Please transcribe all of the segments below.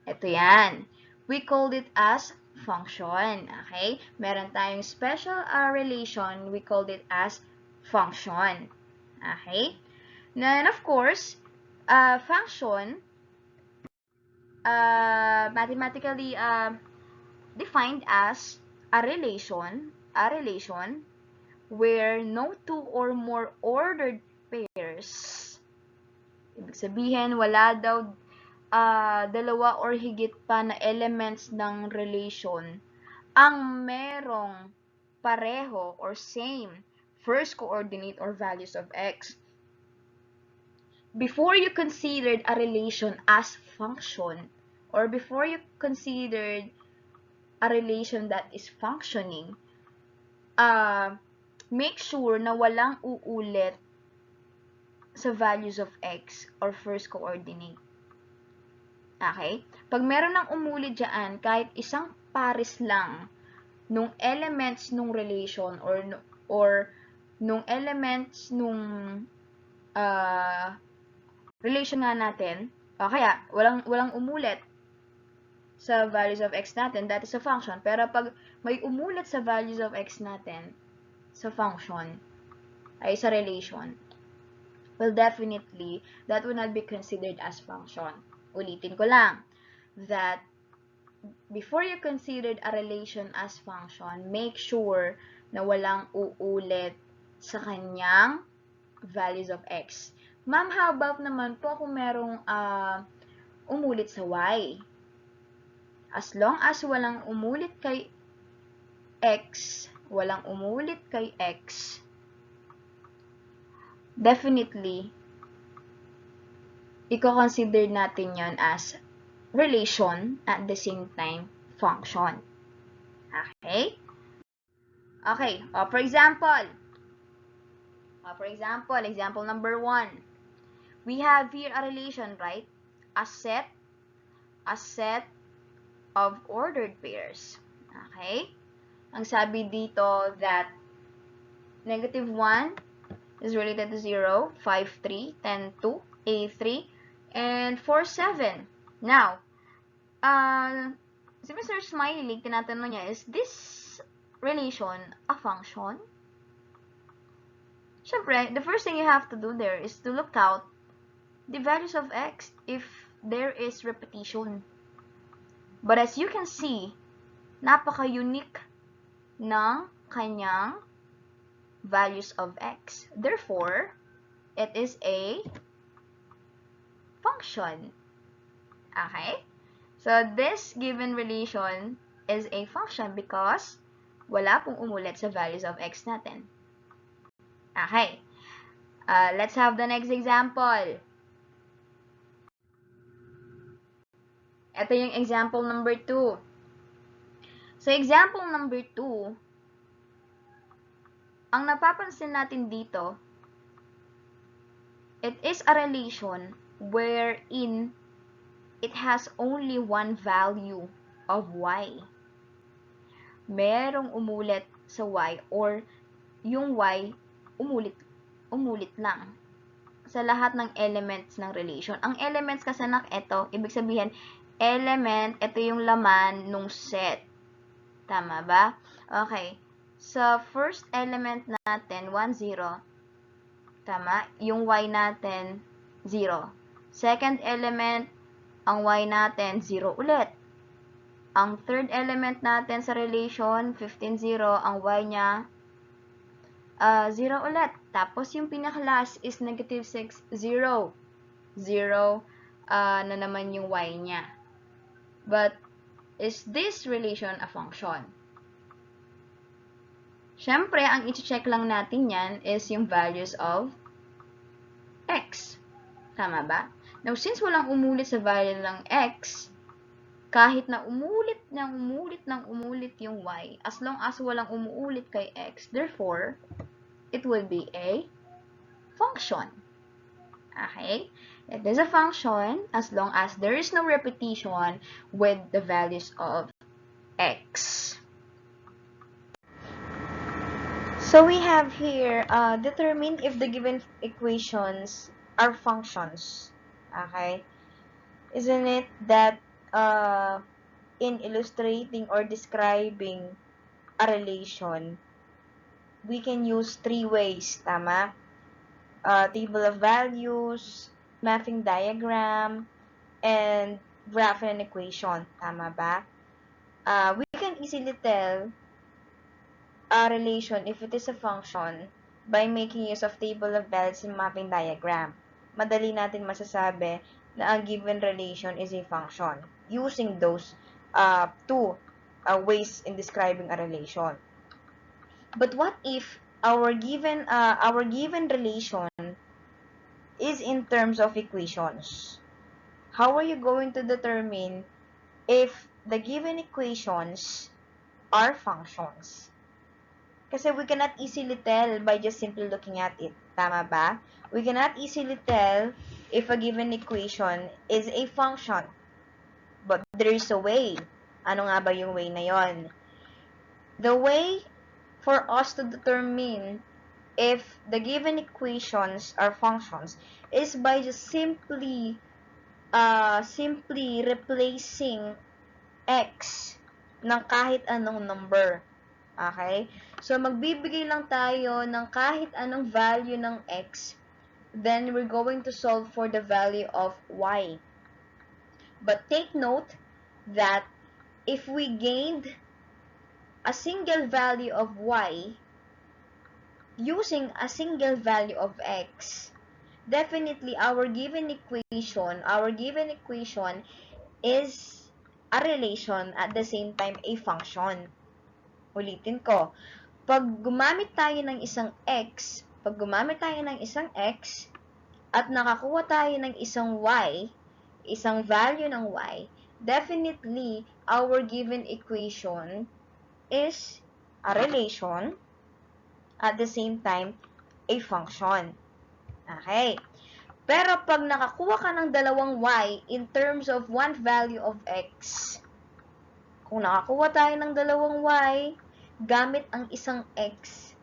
Ito yan. We called it as function. Okay? Meron tayong special relation. We called it as function. Okay? Then, of course, function, mathematically defined as a relation where no two or more ordered pairs, ibig sabihin, wala daw dalawa or higit pa na elements ng relation ang merong pareho or same first coordinate or values of x. Before you considered a relation as function, or before you considered a relation that is functioning, make sure na walang uulit sa values of x or first coordinate. Okay? Pag meron ng umulit dyan, kahit isang pares lang nung elements nung relation or nung elements nung relation nga natin, kaya walang umulit sa values of x natin, that is a function. Pero pag may umulit sa values of x natin sa function, ay sa relation, well, definitely, that will not be considered as function. Ulitin ko lang, that before you considered a relation as function, make sure na walang uulit sa kanyang values of x. Ma'am, how about naman po kung merong umulit sa y? As long as walang umulit kay x, definitely, i-consider natin yon as relation at the same time function. Okay? Okay. For example, example number 1. We have here a relation, right? A set of ordered pairs. Okay? Ang sabi dito that negative 1 is related to 0, 5, 3, 10, 2, A3, and 4, 7. Now, si Mr. Smiley, tinatanong niya, is this relation a function? Siyempre, the first thing you have to do there is to look out the values of x if there is repetition. But as you can see, napaka-unique ng kanyang values of x. Therefore, it is a function. Okay? So, this given relation is a function because wala pong umulit sa values of x natin. Okay. Let's have the next example. Ito yung example number 2. So, example number 2, ang napapansin natin dito, it is a relation wherein it has only one value of y. Merong umulit sa y or yung y umulit lang sa lahat ng elements ng relation. Ang elements kasi ito, ibig sabihin, element, ito yung laman nung set. Tama ba? Okay. So, first element natin, 1, 0. Tama? Yung y natin, 0. Second element, ang y natin, 0 ulit. Ang third element natin sa relation, 15, 0. Ang y niya, 0 ulit. Tapos, yung pinaka-last is negative 6, 0. 0 na naman yung y niya. But, is this relation a function? Siyempre, ang i-check lang natin yan is yung values of x. Tama ba? Now, since walang umulit sa value ng x, kahit na umulit yung y, as long as walang umuulit kay x, therefore, it will be a function. Okay? It is a function as long as there is no repetition with the values of x. So we have here, determine if the given equations are functions. Okay? Isn't it that in illustrating or describing a relation, we can use three ways, tama? Table of values, mapping diagram, and graphing an equation, tama ba? We can easily tell a relation if it is a function by making use of table of values and mapping diagram. Madali natin masasabi na ang given relation is a function using those two ways in describing a relation. But what if our given relation is in terms of equations? How are you going to determine if the given equations are functions? Kasi we cannot easily tell by just simply looking at it. Tama ba? We cannot easily tell if a given equation is a function. But there is a way. Ano nga ba yung way na yon? The way for us to determine if the given equations are functions is by just simply replacing x ng kahit anong number. Okay? So, magbibigay lang tayo ng kahit anong value ng x, then we're going to solve for the value of y. But take note that if we gained a single value of y using a single value of x, definitely our given equation is a relation at the same time a function. Ulitin ko. Pag gumamit tayo ng isang x at nakakuha tayo ng isang y, isang value ng y, definitely our given equation is a relation at the same time a function. Okay. Pero pag nakakuha ka ng dalawang y in terms of one value of x, kung nakakuha tayo ng dalawang y gamit ang isang x,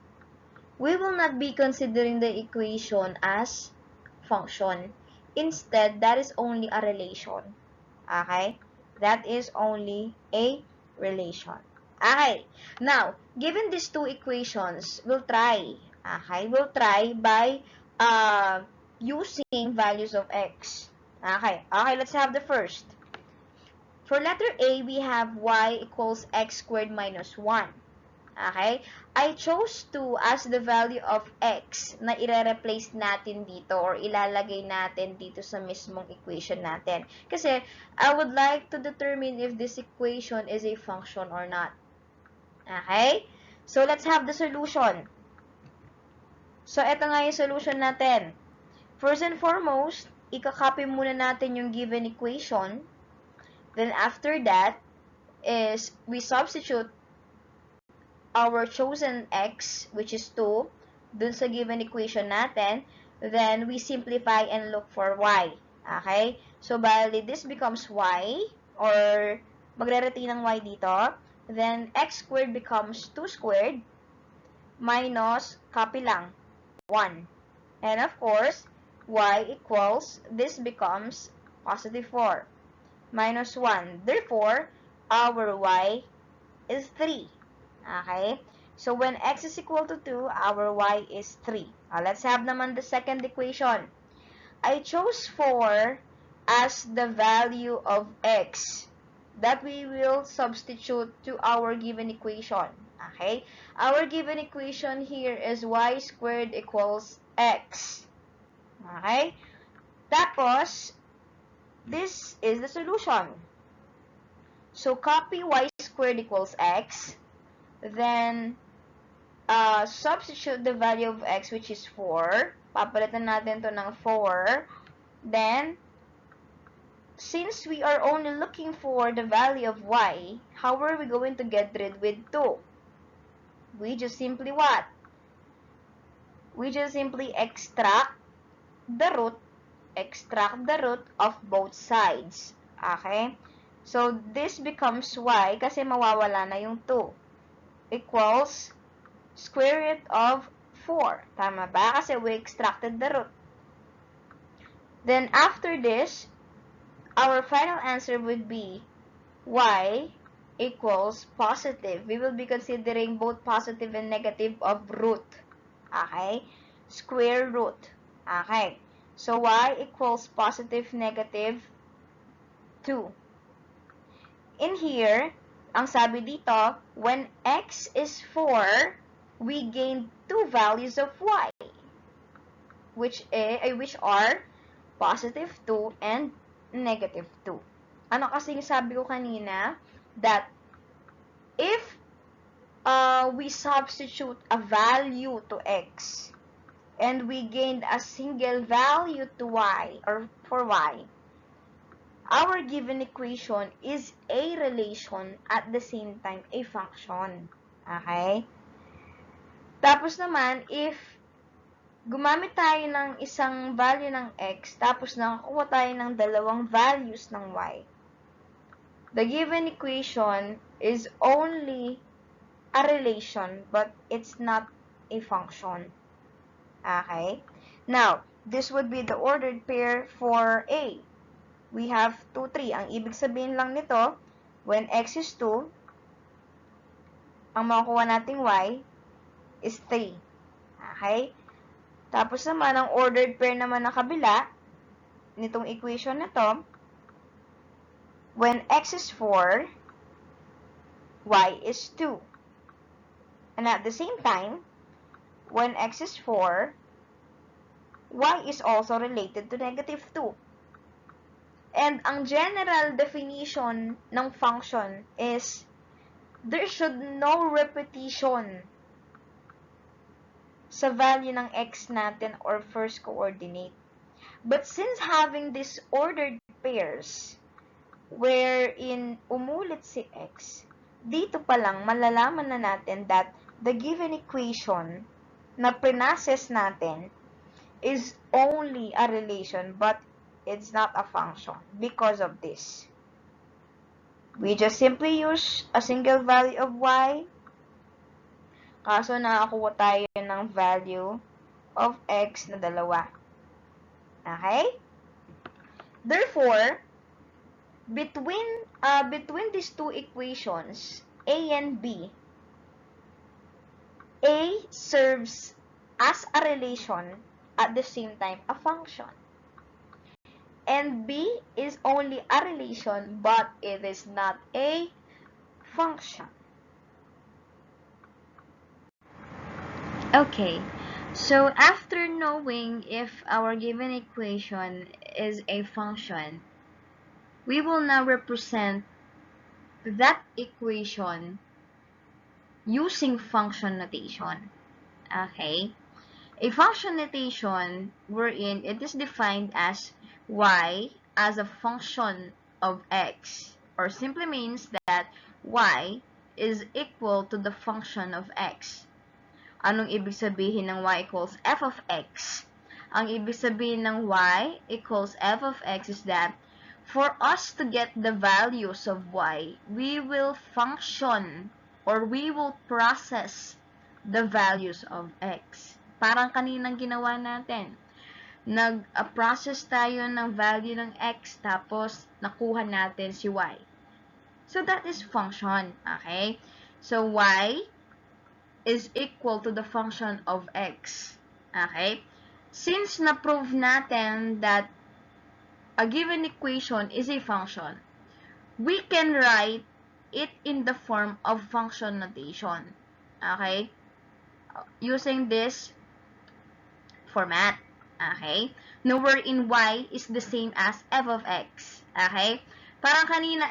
we will not be considering the equation as function. Instead, that is only a relation. Okay? That is only a relation. Okay. Now, given these two equations, we'll try. Okay? We'll try by using values of x. Okay. Okay, let's have the first. For letter A, we have y equals x squared minus 1. Okay? I chose to as the value of x na ire-replace natin dito or ilalagay natin dito sa mismong equation natin. Kasi, I would like to determine if this equation is a function or not. Okay? So, let's have the solution. So, ito nga yung solution natin. First and foremost, ika-copy muna natin yung given equation. Then, after that, is we substitute our chosen x, which is 2, dun sa given equation natin, then we simplify and look for y. Okay? So, bali, this becomes y, or magre-retain ng y dito. Then, x squared becomes 2 squared, minus, copy lang, 1. And of course, y equals, this becomes positive 4, minus 1. Therefore, our y is 3. Okay? So, when x is equal to 2, our y is 3. Let's have naman the second equation. I chose 4 as the value of x that we will substitute to our given equation. Okay? Our given equation here is y squared equals x. Okay? Tapos, this is the solution. So, copy y squared equals x. Then, substitute the value of x, which is 4. Papalitan natin to ng 4. Then, since we are only looking for the value of y, how are we going to get rid with 2? We just simply what? We just simply extract the root of both sides. Okay? So, this becomes y kasi mawawala na yung 2. Equals square root of 4. Tama ba? Kasi we extracted the root. Then, after this, our final answer would be y equals positive. We will be considering both positive and negative of root. Okay? Square root. Okay. So, y equals positive, negative 2. In here, ang sabi dito, when x is 4, we gain two values of y, which are positive 2 and negative 2. Ano kasi yung sabi ko kanina? That if we substitute a value to x and we gained a single value to y or for y, our given equation is a relation at the same time a function. Okay? Tapos naman, if gumamit tayo ng isang value ng x, tapos nakakuha tayo ng dalawang values ng y, the given equation is only a relation, but it's not a function. Okay? Now, this would be the ordered pair for A. We have 2, 3. Ang ibig sabihin lang nito, when x is 2, ang makukuha nating y is 3. Okay? Tapos naman, ang ordered pair naman na kabila, nitong equation na to, when x is 4, y is 2. And at the same time, when x is 4, y is also related to negative 2. And ang general definition ng function is there should no repetition sa value ng x natin or first coordinate. But since having these ordered pairs wherein umulit si x, dito pa lang malalaman na natin that the given equation na prinoses natin is only a relation but it's not a function because of this. We just simply use a single value of y, kaso nakakuha tayo ng value of x na dalawa. Okay? Therefore, between these two equations, A and B, A serves as a relation at the same time a function. And B is only a relation, but it is not a function. Okay, so after knowing if our given equation is a function, we will now represent that equation using function notation. Okay? A function notation wherein it is defined as y as a function of x, or simply means that y is equal to the function of x. Anong ibig sabihin ng y equals f of x? Ang ibig sabihin ng y equals f of x is that for us to get the values of y, we will function or we will process the values of x. Parang kaninang ginawa natin. Nag-process tayo ng value ng x, tapos nakuha natin si y. So, that is function. Okay? So, y is equal to the function of x. Okay? Since na-prove natin that a given equation is a function, we can write it in the form of function notation. Okay? Using this format. Okay? No, wherein y is the same as f of x. Okay? Parang kanina,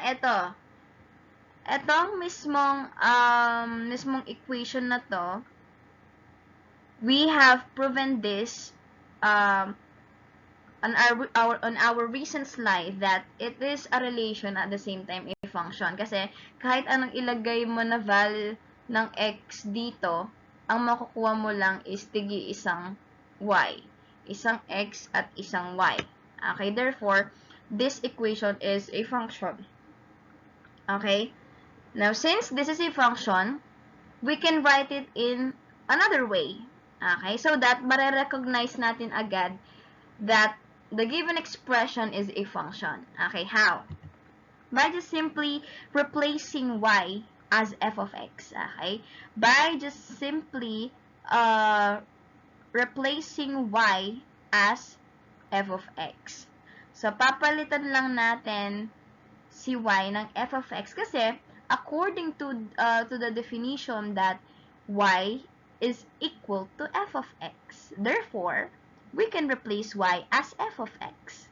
etong mismong equation na to, we have proven this on our recent slide that it is a relation at the same time a function. Kasi kahit anong ilagay mo na value ng x dito, ang makukuha mo lang is tigi isang y. Isang x at isang y. Okay, therefore, this equation is a function. Okay? Now, since this is a function, we can write it in another way. Okay? So that, marirecognize natin agad that the given expression is a function. Okay, how? By just simply replacing y as f of x. Okay? By just simply replacing y as f of x. So, papalitan lang natin si y ng f of x kasi according to the definition that y is equal to f of x. Therefore, we can replace y as f of x.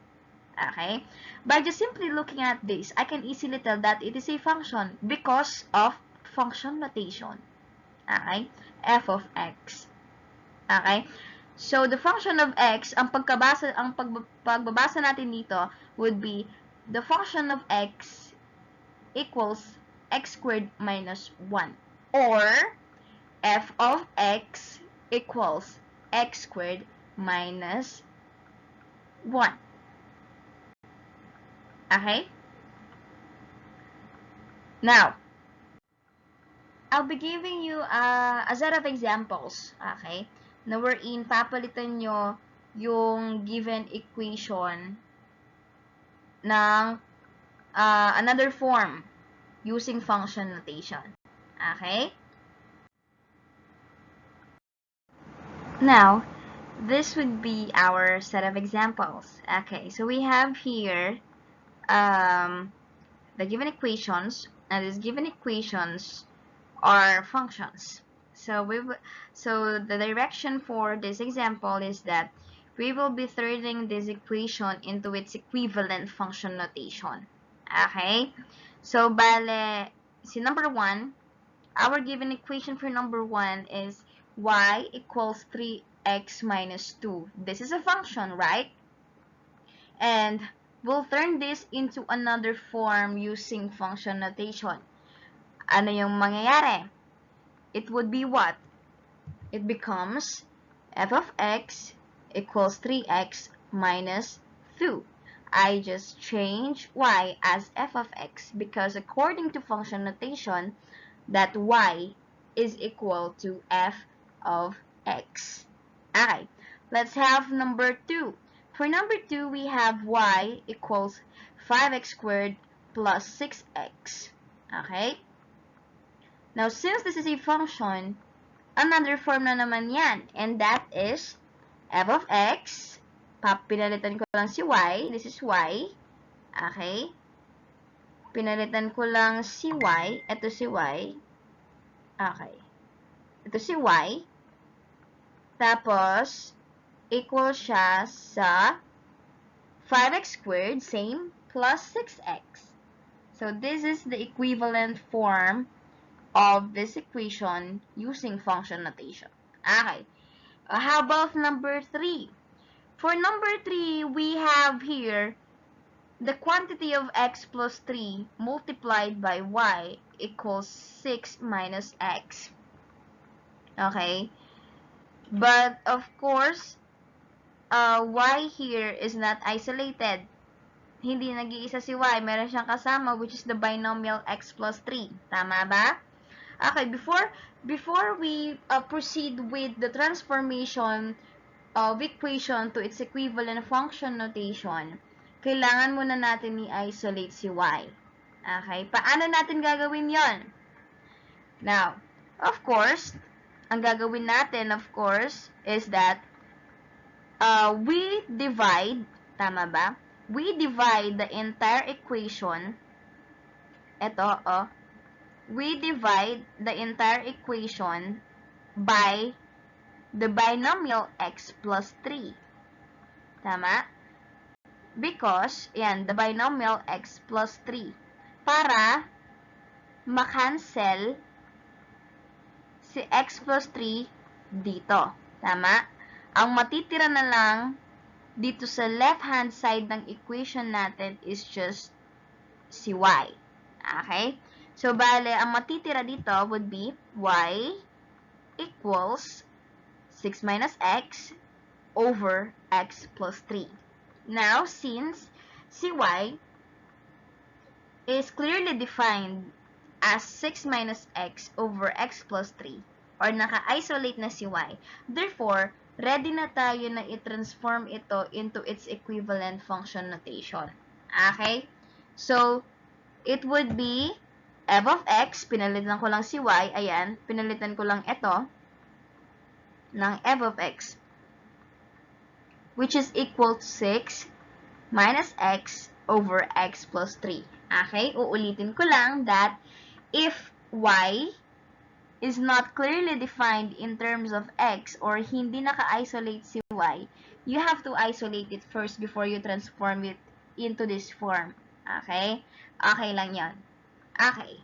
Okay? By just simply looking at this, I can easily tell that it is a function because of function notation. Okay? F of x. Okay? So, the function of x, ang pagbabasa natin dito would be the function of x equals x squared minus 1. Or, f of x equals x squared minus 1. Okay? Now, I'll be giving you a set of examples, okay, na wherein papalitan nyo yung given equation ng another form using function notation. Okay? Now, this would be our set of examples. Okay, so we have here the given equations, and these given equations are functions. So the direction for this example is that we will be turning this equation into its equivalent function notation. Okay? So, bale, si number 1, our given equation for number 1 is y equals 3x minus 2. This is a function, right? And we'll turn this into another form using function notation. Ano yung mangyayari? It would be what? It becomes f of x equals 3x minus 2. I just change y as f of x because according to function notation, that y is equal to f of x. Alright, let's have number 2. For number 2, we have y equals 5x squared plus 6x. Okay? Now, since this is a function, another form na naman yan, and that is f of x. Pinalitan ko lang si y. This is y. Okay? Pinalitan ko lang si y. Ito si y. Okay. Ito si y. Tapos, equal siya sa 5x squared, same, plus 6x. So, this is the equivalent form of this equation using function notation. Okay. How about number 3? For number 3, we have here the quantity of x plus 3 multiplied by y equals 6 minus x. Okay? But, of course, y here is not isolated. Hindi nag-iisa si y. Meron siyang kasama, which is the binomial x plus 3. Tama ba? Okay, before we proceed with the transformation of equation to its equivalent function notation, kailangan muna natin i-isolate si y. Okay? Paano natin gagawin yon? Now, of course, ang gagawin natin, of course, is that we divide, tama ba? We divide the entire equation, we divide the entire equation by the binomial x plus 3. Tama? Because, yan, the binomial x plus 3. Para makancel si x plus 3 dito. Tama? Ang matitira na lang dito sa left-hand side ng equation natin is just si y. Okay? So, bale, ang matitira dito would be y equals 6 minus x over x plus 3. Now, since si y is clearly defined as 6 minus x over x plus 3, or naka-isolate na si y, therefore, ready na tayo na i-transform ito into its equivalent function notation. Okay? So, it would be f of x, pinalitan ko lang si y, ayan, pinalitan ko lang ito ng f of x, which is equal to 6 minus x over x plus 3. Okay? Uulitin ko lang that if y is not clearly defined in terms of x or hindi naka-isolate si y, you have to isolate it first before you transform it into this form. Okay? Okay lang yan. Okay.